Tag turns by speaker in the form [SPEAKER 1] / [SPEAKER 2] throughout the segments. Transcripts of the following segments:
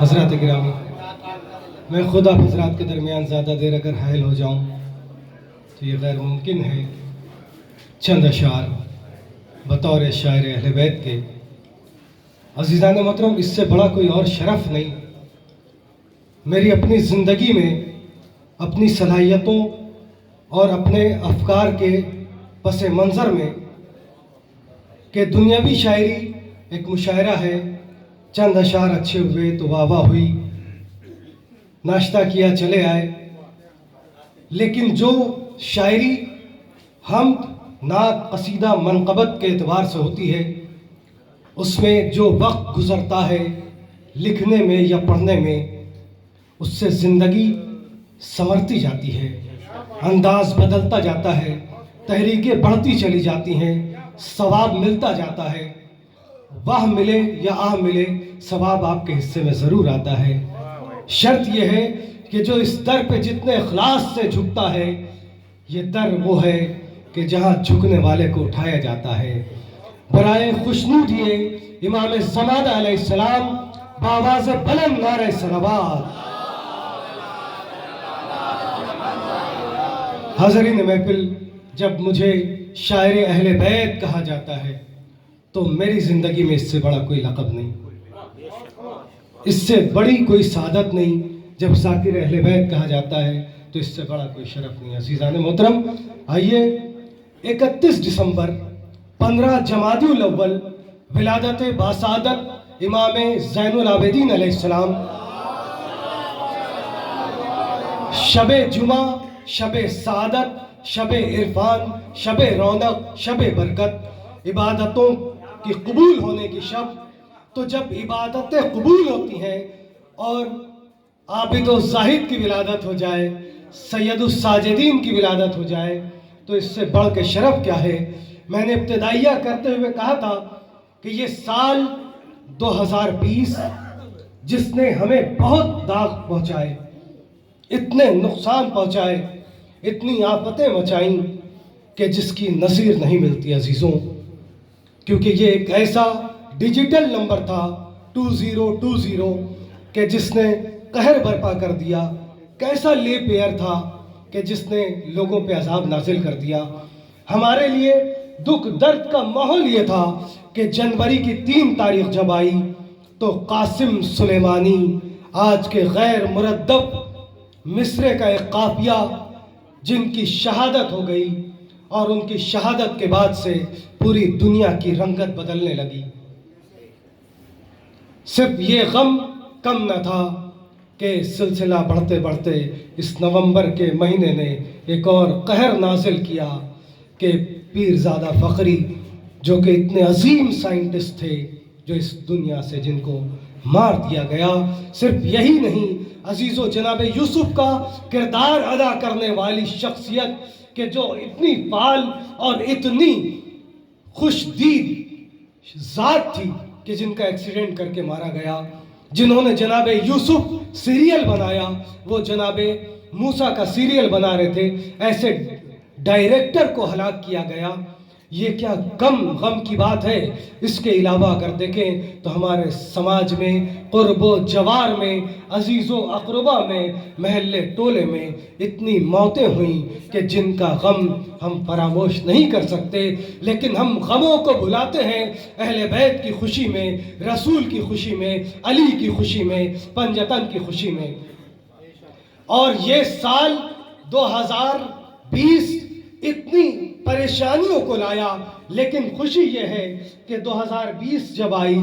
[SPEAKER 1] حضرات گرامی، میں خود آپ حضرات کے درمیان زیادہ دیر اگر حائل ہو جاؤں تو یہ غیر ممکن ہے۔ چند اشعار بطور شاعر اہل بیت کے، عزیزان محترم، اس سے بڑا کوئی اور شرف نہیں میری اپنی زندگی میں اپنی صلاحیتوں اور اپنے افکار کے پس منظر میں کہ دنیاوی شاعری ایک مشاعرہ ہے، چند اشعار اچھے ہوئے تو واہ واہ ہوئی، ناشتہ کیا چلے آئے، لیکن جو شاعری حمد، نعت، قصیدہ، منقبت کے اعتبار سے ہوتی ہے، اس میں جو وقت گزرتا ہے لکھنے میں یا پڑھنے میں، اس سے زندگی سنورتی جاتی ہے، انداز بدلتا جاتا ہے، تحریکیں بڑھتی چلی جاتی ہیں، ثواب ملتا جاتا ہے۔ واہ ملے یا آہ ملے، ثواب آپ کے حصے میں ضرور آتا ہے۔ شرط یہ ہے کہ جو اس در پہ جتنے اخلاص سے جھکتا ہے، یہ در وہ ہے کہ جہاں جھکنے والے کو اٹھایا جاتا ہے۔ برائے خوشنود یہ امام زمانہ علیہ السلام بآواز بلند نعرہ صلوات۔ حاضرین محفل، جب مجھے شاعر اہل بیت کہا جاتا ہے تو میری زندگی میں اس سے بڑا کوئی لقب نہیں، اس سے بڑی کوئی سعادت نہیں۔ جب ذاکر اہل بیت کہا جاتا ہے تو اس سے بڑا کوئی شرف نہیں۔ عزیزان محترم، آئیے 31 دسمبر 15 جمادی الاول ولادت باسعادت امام زین العابدین علیہ السلام، شب جمعہ، شب سعادت، شب عرفان، شب رونق، شب برکت، عبادتوں کی قبول ہونے کی شب۔ تو جب عبادتیں قبول ہوتی ہیں اور عابد و زاہد کی ولادت ہو جائے، سید الساجدین کی ولادت ہو جائے، تو اس سے بڑھ کے شرف کیا ہے؟ میں نے ابتدائیہ کرتے ہوئے کہا تھا کہ یہ سال 2020 جس نے ہمیں بہت داغ پہنچائے، اتنے نقصان پہنچائے، اتنی آفتیں مچائیں کہ جس کی نظیر نہیں ملتی عزیزوں، کیونکہ یہ ایک ایسا ڈیجیٹل نمبر تھا 2020 کہ جس نے قہر برپا کر دیا، کیسا لیپ ایئر تھا کہ جس نے لوگوں پہ عذاب نازل کر دیا۔ ہمارے لیے دکھ درد کا ماحول یہ تھا کہ جنوری کی 3 تاریخ جب آئی تو قاسم سلیمانی، آج کے غیر مردد مصرے کا ایک قافیہ جن کی شہادت ہو گئی، اور ان کی شہادت کے بعد سے پوری دنیا کی رنگت بدلنے لگی۔ صرف یہ غم کم نہ تھا کہ سلسلہ بڑھتے بڑھتے اس نومبر کے مہینے نے ایک اور قہر نازل کیا کہ پیرزادہ فخری، جو کہ اتنے عظیم سائنٹسٹ تھے، جو اس دنیا سے جن کو مار دیا گیا۔ صرف یہی نہیں عزیزو، جناب یوسف کا کردار ادا کرنے والی شخصیت کہ جو اتنی فعال اور اتنی خوش دید ذات تھی کہ جن کا ایکسیڈنٹ کر کے مارا گیا، جنہوں نے جناب یوسف سیریل بنایا، وہ جناب موسیٰ کا سیریل بنا رہے تھے، ایسے ڈائریکٹر کو ہلاک کیا گیا۔ یہ کیا کم غم کی بات ہے؟ اس کے علاوہ اگر دیکھیں تو ہمارے سماج میں، قرب و جوار میں، عزیز و اقربا میں، محلے ٹولے میں اتنی موتیں ہوئیں کہ جن کا غم ہم فراموش نہیں کر سکتے، لیکن ہم غموں کو بھلاتے ہیں اہل بیت کی خوشی میں، رسول کی خوشی میں، علی کی خوشی میں، پنجتن کی خوشی میں۔ اور یہ سال 2020 اتنی پریشانیوں کو لایا، لیکن خوشی یہ ہے کہ 2020 جب آئی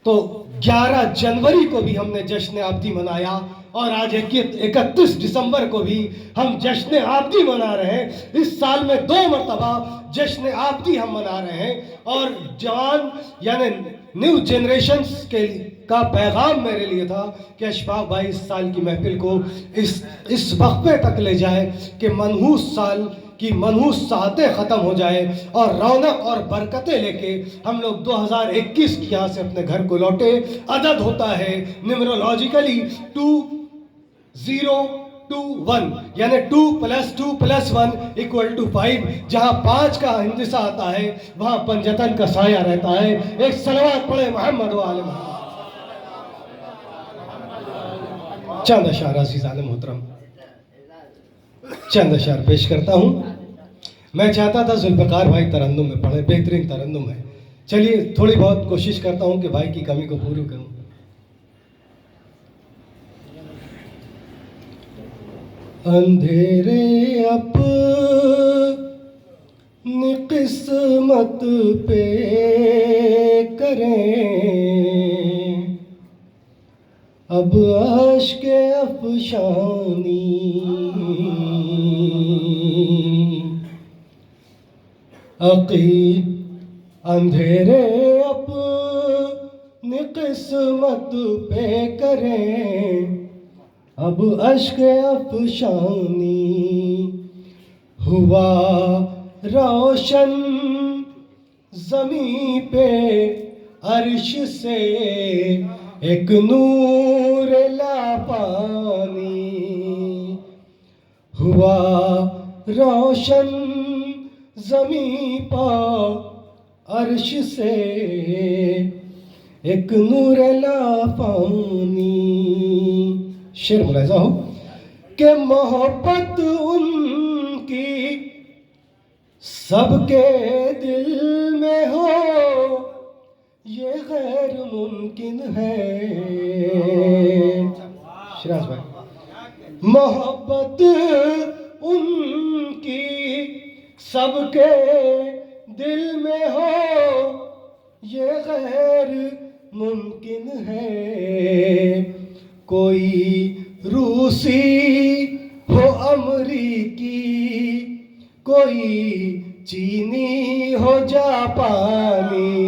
[SPEAKER 1] تو 11 جنوری کو بھی ہم نے جشن آبدی منایا، اور آج 31 دسمبر کو بھی ہم جشن آبدی منا رہے ہیں۔ اس سال میں 2 مرتبہ جشن آبدی ہم منا رہے ہیں، اور جوان یعنی نیو جنریشنز کا پیغام میرے لیے تھا کہ اشفاق بھائی اس سال کی محفل کو اس وقفے تک لے جائے کہ منحوس سال کی منحوس ساعتیں ختم ہو جائے اور رونق اور برکتیں لے کے ہم لوگ 2021 کی یہاں سے اپنے گھر کو لوٹے۔ عدد ہوتا ہے نیمرولوجیکلی 2 1 یعنی 2 + 2 + 1 = 5. جہاں 5 کا ہندسہ آتا ہے وہاں پنجتن کا سایہ رہتا ہے. ایک صلوات پڑھے محمد و آل محمد. چند اشعار عزیزان محترم، چند اشعار پیش کرتا ہوں. میں چاہتا تھا ذوالفقار بھائی ترنم میں پڑھیں، بہترین ترنم ہے. چلیے تھوڑی بہت کوشش کرتا ہوں کہ بھائی کی کمی کو پوری کروں. اندھیرے اپنی قسمت پہ کریں اب اشک افشانی، اندھیرے اپنی قسمت پہ کریں اب اشک افشانی. ہوا روشن زمیں پہ عرش سے ایک نور لافانی. ہوا روشن زمیں پہ عرش سے ایک نور لافانی. شعر ملاحظہ ہو کہ محبت ان کی سب کے دل میں ہو یہ غیر ممکن ہے. شراز بھائی، محبت ان کی سب کے دل میں ہو یہ غیر ممکن ہے. کوئی روسی ہو امریکی، کوئی چینی ہو جاپانی،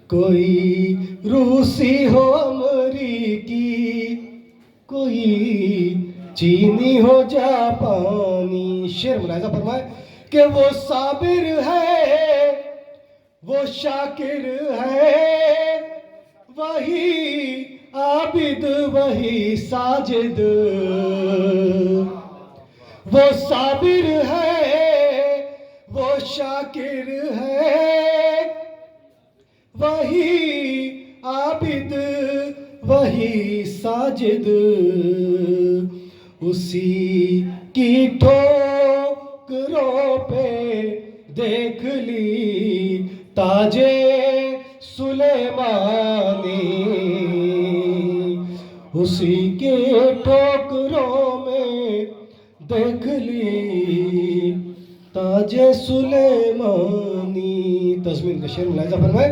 [SPEAKER 1] کوئی روسی ہو امریکی، کوئی چینی ہو جاپانی. شعر ملاحظہ فرمائے کہ وہ صابر ہے وہ شاکر ہے وہی عابد وہی ساجد. وہ صابر ہے وہ شاکر ہے وہی عابد وہی ساجد. اسی کی ٹھوکروں پہ دیکھ لی تاجے سلیمانی. اسی کے ٹھوکروں میں دیکھ لی تاج سلیمانی. تضمین کا شعر ملاحظہ فرمائے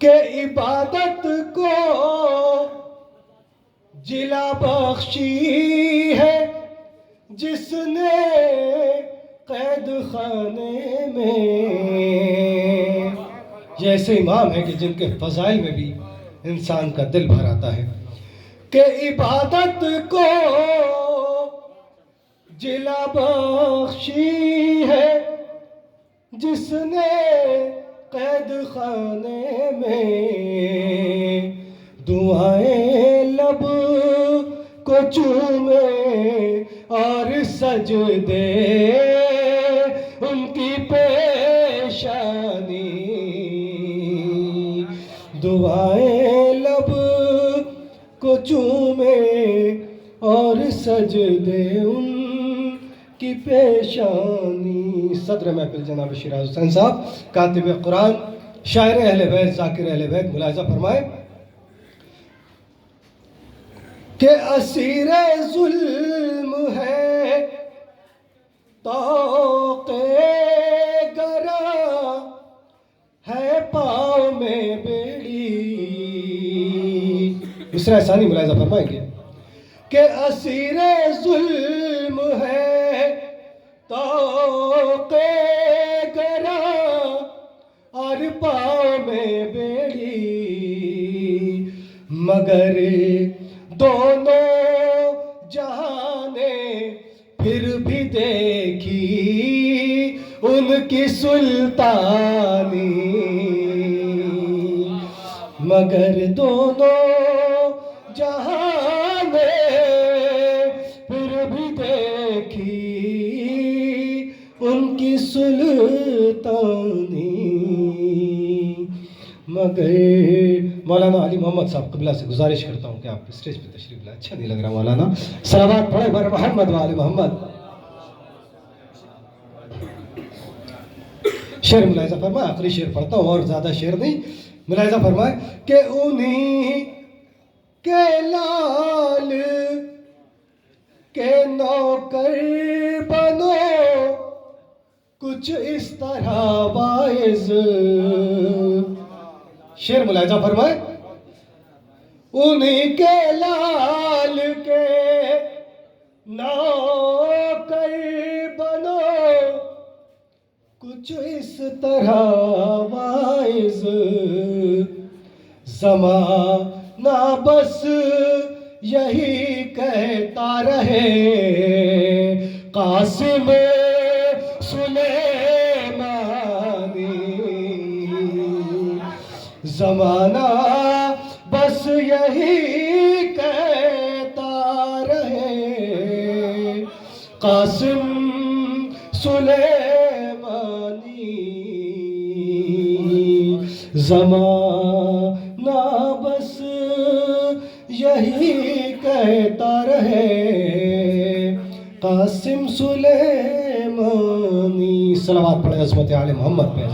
[SPEAKER 1] کہ عبادت کو جلا بخشی ہے جس نے قید خانے میں. یہ ایسے امام ہیں کہ جن کے فضائل میں بھی انسان کا دل بھر آتا ہے کہ عبادت کو جلا بخشی ہے جس نے قید خانے میں. دعائیں لب کو چومے اور سجدے ان کی پیشانی. دعائیں لب کو چومے اور سجدے ان کی پیشانی. صدر محفل جناب شیراز حسین صاحب، کاتب قرآن، شاعر اہل بیت، ذاکر اہل بیت. ملاحظہ فرمائے کہ اسیر ظلم ہے طوق گرا ہے پاؤں میں بیڑی. مصرع ثانی ملاحظہ فرمائیں گے کہ اسیر ظلم ہے طوق گرا اور پاؤں میں بیڑی. مگر دونوں جہانے پھر بھی دیکھی ان کی سلطانی. مگر دونوں جہانے مگر مولانا علی محمد صاحب قبلہ سے گزارش کرتا ہوں کہ آپ اسٹیج پہ تشریف لائیں. اچھا نہیں لگ رہا مولانا. صلوات پڑھے بر محمد وآل محمد. شعر ملاحظہ فرمائے, آخری شعر پڑھتا ہوں اور زیادہ شعر نہیں. ملاحظہ فرمائے کہ انہیں کے لال کے نوکر بنو کچھ اس طرح وائز. شعر ملاحظہ فرمائے, انہیں کے لال کے نوکر بنو کچھ اس طرح وائز. زمانہ بس یہی کہتا رہے قاسم سلیمانی. زمانہ بس یہی کہتا رہے قاسم سلیمانی. زمانہ بس یہی کہتا رہے قاسم سلیمانی. صلوات پڑھے عظمت آل محمد پہ.